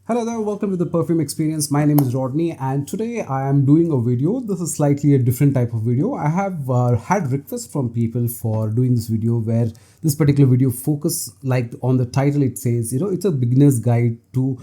Hello there, welcome to the Perfume Experience. My name is Rodney, and today I am doing a video. This is slightly a different type of video. I have had requests from people for doing this video where this particular video focus like on the title it says, it's a beginner's guide to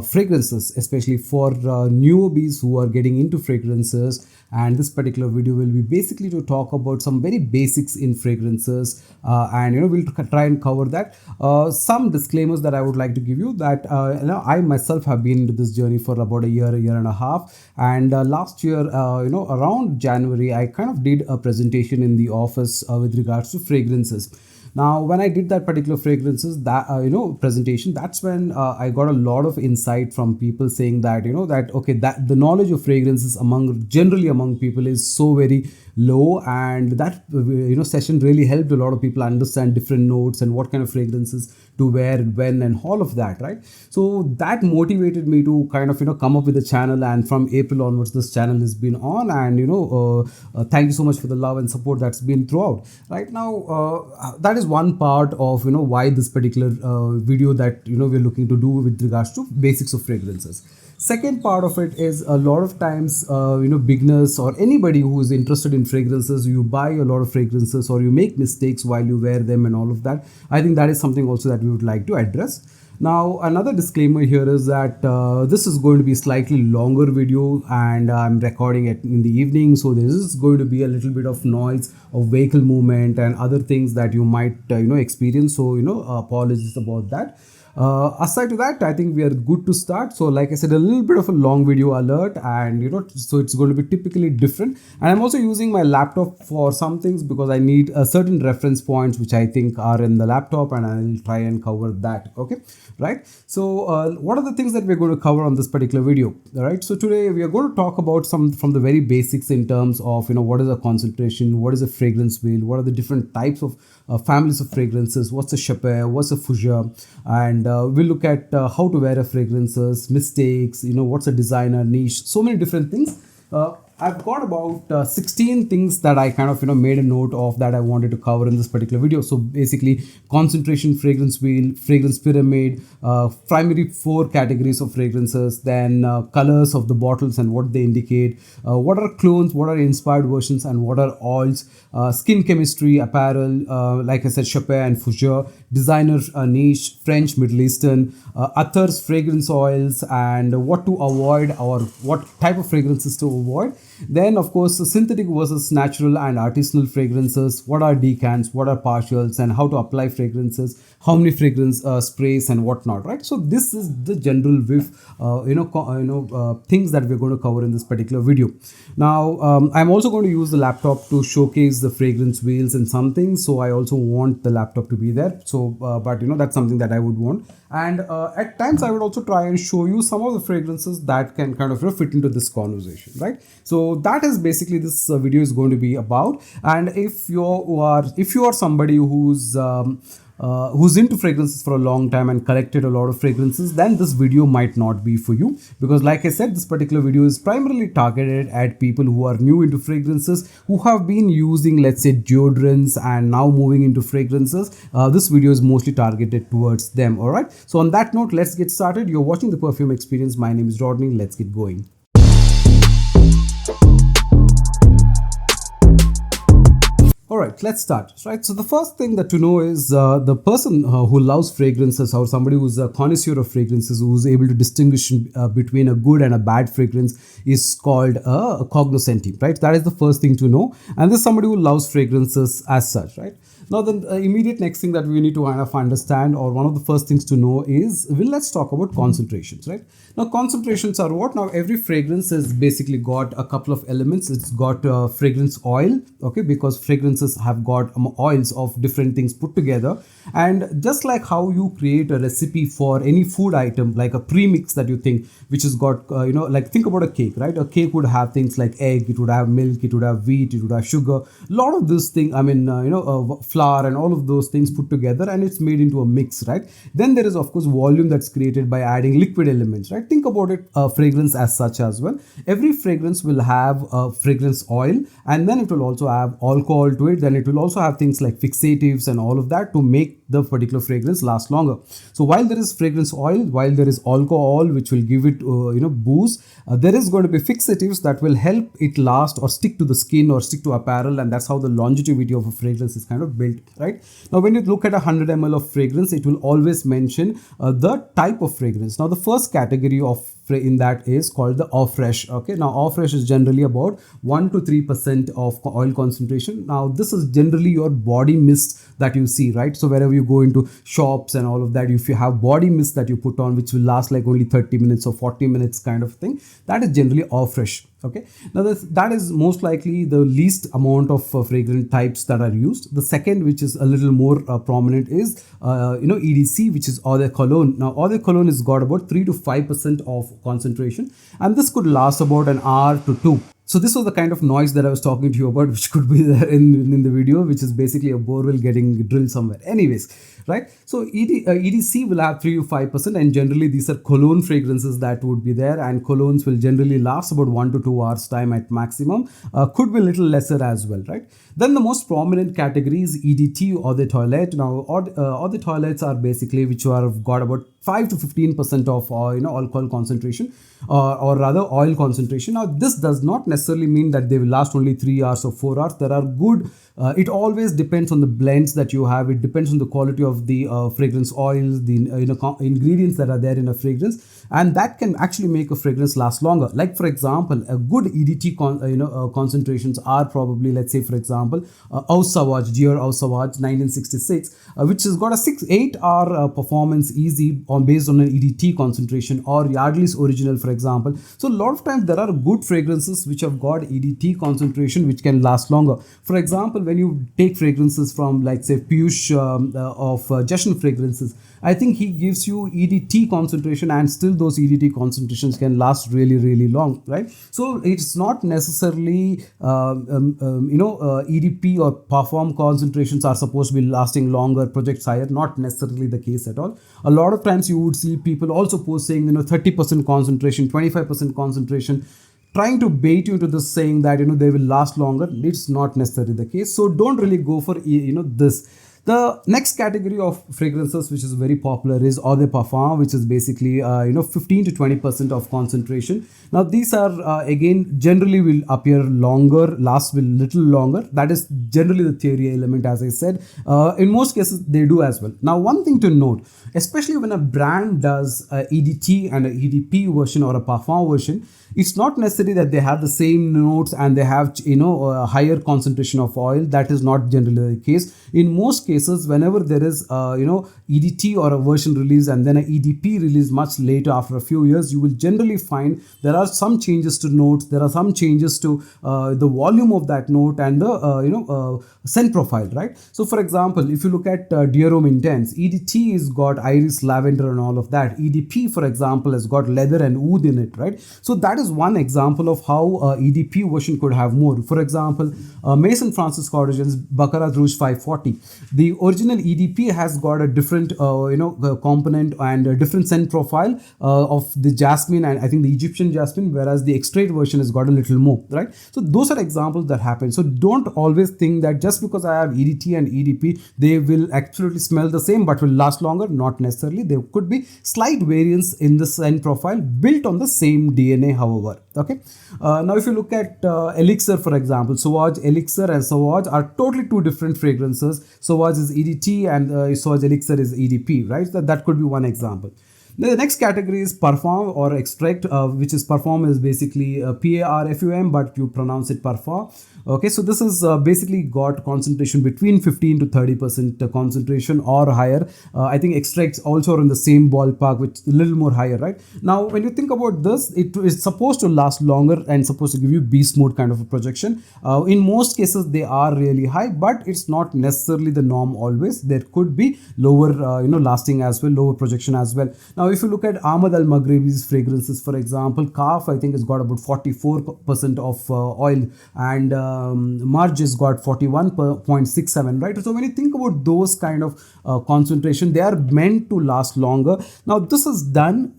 fragrances, especially for newbies who are getting into fragrances. And this particular video will be basically to talk about some very basics in fragrances, and we'll try and cover that. Some disclaimers that I would like to give you that I myself have been into this journey for about a year and a half. And last year, around January, I kind of did a presentation in the office with regards to fragrances. Now, when I did that particular fragrances that presentation, that's when I got a lot of insight from people saying that that the knowledge of fragrances generally among people is so very low, and that session really helped a lot of people understand different notes and what kind of fragrances to wear, when, and all of that, right? So that motivated me to kind of come up with a channel, and from April onwards this channel has been on. And thank you so much for the love and support that's been throughout. Right now, that is one part of why this particular video that we're looking to do with regards to basics of fragrances. Second part of it is a lot of times beginners or anybody who is interested in fragrances, you buy a lot of fragrances or you make mistakes while you wear them and all of that. I think that is something also that we would like to address. Now, another disclaimer here is that this is going to be slightly longer video, and I'm recording it in the evening, so there is going to be a little bit of noise of vehicle movement and other things that you might experience. So apologies about that. Aside to that, I think we are good to start. So like I said, a little bit of a long video alert, and so it's going to be typically different. And I'm also using my laptop for some things because I need a certain reference points which I think are in the laptop, and I'll try and cover that. Okay, right? So what are the things that we're going to cover on this particular video? All right, so today we are going to talk about some from the very basics in terms of what is a concentration, what is a fragrance wheel, what are the different types of families of fragrances, what's a chapeau, what's a fougere, and we'll look at how to wear a fragrances, mistakes, what's a designer niche, so many different things. I've got about 16 things that I kind of made a note of that I wanted to cover in this particular video. So basically, concentration, fragrance wheel, fragrance pyramid, primary 4 categories of fragrances, then colors of the bottles and what they indicate, what are clones, what are inspired versions, and what are oils, skin chemistry, apparel, like I said, chapeau and fougere, designer niche, French, Middle Eastern, others, fragrance oils, and what to avoid or what type of fragrances to avoid. Then, of course, synthetic versus natural and artisanal fragrances. What are decants? What are partials? And how to apply fragrances? How many fragrance sprays and whatnot? Right. So this is the general whiff, things that we're going to cover in this particular video. Now, I'm also going to use the laptop to showcase the fragrance wheels and some things. So I also want the laptop to be there. So, but that's something that I would want. And at times I would also try and show you some of the fragrances that can kind of fit into this conversation, right? So that is basically this video is going to be about. And if you are somebody who's into fragrances for a long time and collected a lot of fragrances, then this video might not be for you, because like I said, this particular video is primarily targeted at people who are new into fragrances, who have been using, let's say, deodorants and now moving into fragrances. This video is mostly targeted towards them. All right, so on that note, let's get started. You're watching the Perfume Experience. My name is Rodney. Let's get going. All right, let's start. Right, so the first thing that to know is the person who loves fragrances, or somebody who's a connoisseur of fragrances, who's able to distinguish between a good and a bad fragrance, is called a cognoscenti. Right, that is the first thing to know, and this is somebody who loves fragrances as such. Right. Now, the immediate next thing that we need to kind of understand, or one of the first things to know is, let's talk about concentrations, right? Now, concentrations are what? Now, every fragrance has basically got a couple of elements. It's got fragrance oil, okay, because fragrances have got oils of different things put together. And just like how you create a recipe for any food item, like a premix that you think, which has got, like think about a cake, right? A cake would have things like egg, it would have milk, it would have wheat, it would have sugar. A lot of this thing, flour and all of those things put together, and it's made into a mix, right? Then there is, of course, volume that's created by adding liquid elements, right? Think about it, fragrance as such as well. Every fragrance will have a fragrance oil, and then it will also have alcohol to it. Then it will also have things like fixatives and all of that to make the particular fragrance last longer. So while there is fragrance oil, while there is alcohol which will give it boost, there is going to be fixatives that will help it last or stick to the skin or stick to apparel, and that's how the longevity of a fragrance is kind of built, right? Now when you look at 100 ml of fragrance, it will always mention the type of fragrance. Now the first category of in that is called the off fresh. Okay, now off fresh is generally about 1 to 3% of oil concentration. Now this is generally your body mist that you see, right? So wherever you go into shops and all of that, if you have body mist that you put on which will last like only 30 minutes or 40 minutes kind of thing, that is generally off fresh. Okay, now that is most likely the least amount of fragrant types that are used. The second, which is a little more prominent, is EDC, which is eau de cologne. Now eau de cologne has got about 3 to 5% of concentration, and this could last about an hour to two. So this was the kind of noise that I was talking to you about, which could be there in the video, which is basically a borewell getting drilled somewhere. Anyways, right? So EDC will have 3 to 5%, and generally these are cologne fragrances that would be there, and colognes will generally last about 1 to 2 hours time at maximum. Could be a little lesser as well, right? Then the most prominent category is EDT, or the toilette. Now, or the toilets are basically which are got about 5 to 15% of alcohol concentration, or rather oil concentration. Now this does not necessarily mean that they will last only 3 hours or 4 hours. There are good it always depends on the blends that you have. It depends on the quality of the fragrance oils, the ingredients that are there in a fragrance, and that can actually make a fragrance last longer. Like for example, a good EDT concentrations are probably, let's say for example, Eau Sauvage, Dior Eau Sauvage 1966, which has got a 6-8 hour performance easy based on an EDT concentration, or Yardley's Original, for example. So a lot of times there are good fragrances which have got EDT concentration which can last longer. For example, when you take fragrances from, like say, Piyush of Jashan Fragrances, I think he gives you EDT concentration, and still those EDT concentrations can last really, really long, right? So it's not necessarily EDP or Parfum concentrations are supposed to be lasting longer, projects higher. Not necessarily the case at all. A lot of times you would see people also post saying 30% concentration, 25% concentration, trying to bait you into this, saying that they will last longer. It's not necessarily the case. So don't really go for this. The next category of fragrances which is very popular is eau de parfum, which is basically 15 to 20% of concentration. Now these are again generally will appear longer, last will little longer. That is generally the theory element, as I said. In most cases they do as well. Now one thing to note, especially when a brand does a EDT and a EDP version or a parfum version, it's not necessary that they have the same notes and they have a higher concentration of oil. That is not generally the case. In most cases, whenever there is EDT or a version release and then an EDP release much later after a few years, you will generally find there are some changes to notes, there are some changes to the volume of that note and the scent profile, right? So for example, if you look at Dior Homme Intense, EDT has got iris, lavender and all of that. EDP, for example, has got leather and oud in it, right? So that is one example of how EDP version could have more. For example, Maison Francis Corrigan's Baccarat Rouge 540. The original EDP has got a different component and a different scent profile of the jasmine, and I think the Egyptian jasmine, whereas the extrait version has got a little more, right? So those are examples that happen. So don't always think that just because I have EDT and EDP, they will absolutely smell the same but will last longer. Not necessarily. There could be slight variance in the scent profile built on the same DNA, however. Okay. Now if you look at Elixir, for example, Sauvage Elixir and Sauvage are totally two different fragrances. Sauvage is EDT and Sauvage Elixir is EDP, right? So that could be one example. Now, the next category is Parfum or extract, which is Parfum is basically PARFUM, but you pronounce it Parfum. Okay, so this is basically got concentration between 15 to 30% concentration or higher. I think extracts also are in the same ballpark, which is a little more higher, right? Now, when you think about this, it is supposed to last longer and supposed to give you beast mode kind of a projection. In most cases, they are really high, but it's not necessarily the norm always. There could be lower, lasting as well, lower projection as well. Now, if you look at Ahmad Al Maghribi's fragrances, for example, Kaf, I think has got about 44% of oil, and Marge has got 41.67, right? So when you think about those kind of concentration, they are meant to last longer. Now, this is done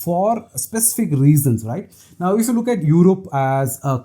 for specific reasons, right? Now, if you look at Europe as a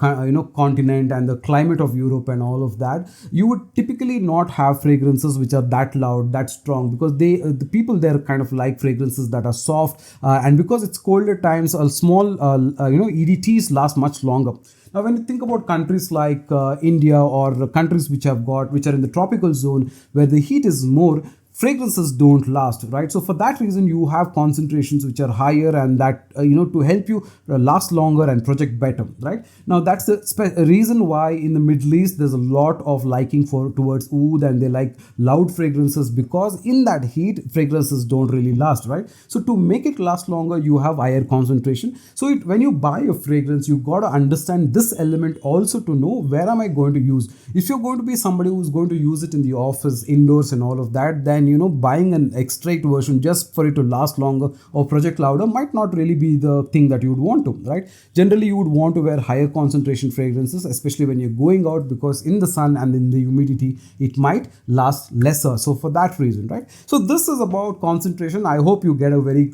continent and the climate of Europe and all of that, you would typically not have fragrances which are that loud, that strong, because the people there kind of like fragrances that are soft, and because it's colder times, a small EDTs last much longer. Now, when you think about countries like India or countries which are in the tropical zone where the heat is more, fragrances don't last, right? So for that reason, you have concentrations which are higher, and that to help you last longer and project better, right? Now that's the reason why in the Middle East there's a lot of liking for towards oud, and they like loud fragrances, because in that heat fragrances don't really last, right? So to make it last longer, you have higher concentration. So when you buy a fragrance, you got to understand this element also, to know where am I going to use. If you're going to be somebody who's going to use it in the office, indoors and all of that, then buying an extract version just for it to last longer or project louder might not really be the thing that you would want to, right? Generally, you would want to wear higher concentration fragrances, especially when you're going out, because in the sun and in the humidity, it might last lesser. So for that reason, right? So this is about concentration. I hope you get a very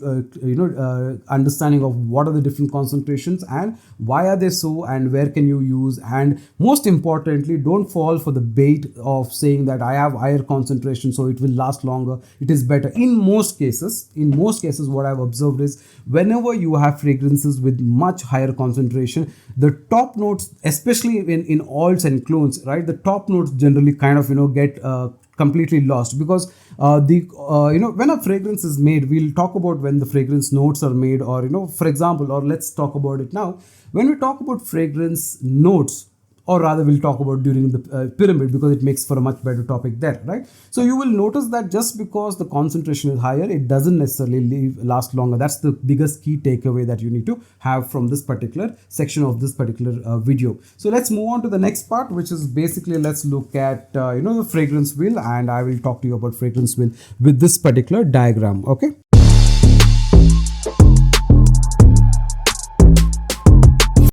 understanding of what are the different concentrations and why are they so, and where can you use. And most importantly, don't fall for the bait of saying that I have higher concentration so it will last longer, it is better. In most cases, what I've observed is, whenever you have fragrances with much higher concentration, the top notes, especially in oils and clones, right, the top notes generally kind of get completely lost, because when a fragrance is made, we'll talk about when the fragrance notes are made, or for example, or let's talk about it now. When we talk about fragrance notes, or rather we'll talk about during the pyramid, because it makes for a much better topic there, right? So you will notice that just because the concentration is higher, it doesn't necessarily last longer. That's the biggest key takeaway that you need to have from this particular section of this particular video. So let's move on to the next part, which is basically, let's look at the fragrance wheel, and I will talk to you about fragrance wheel with this particular diagram. Okay,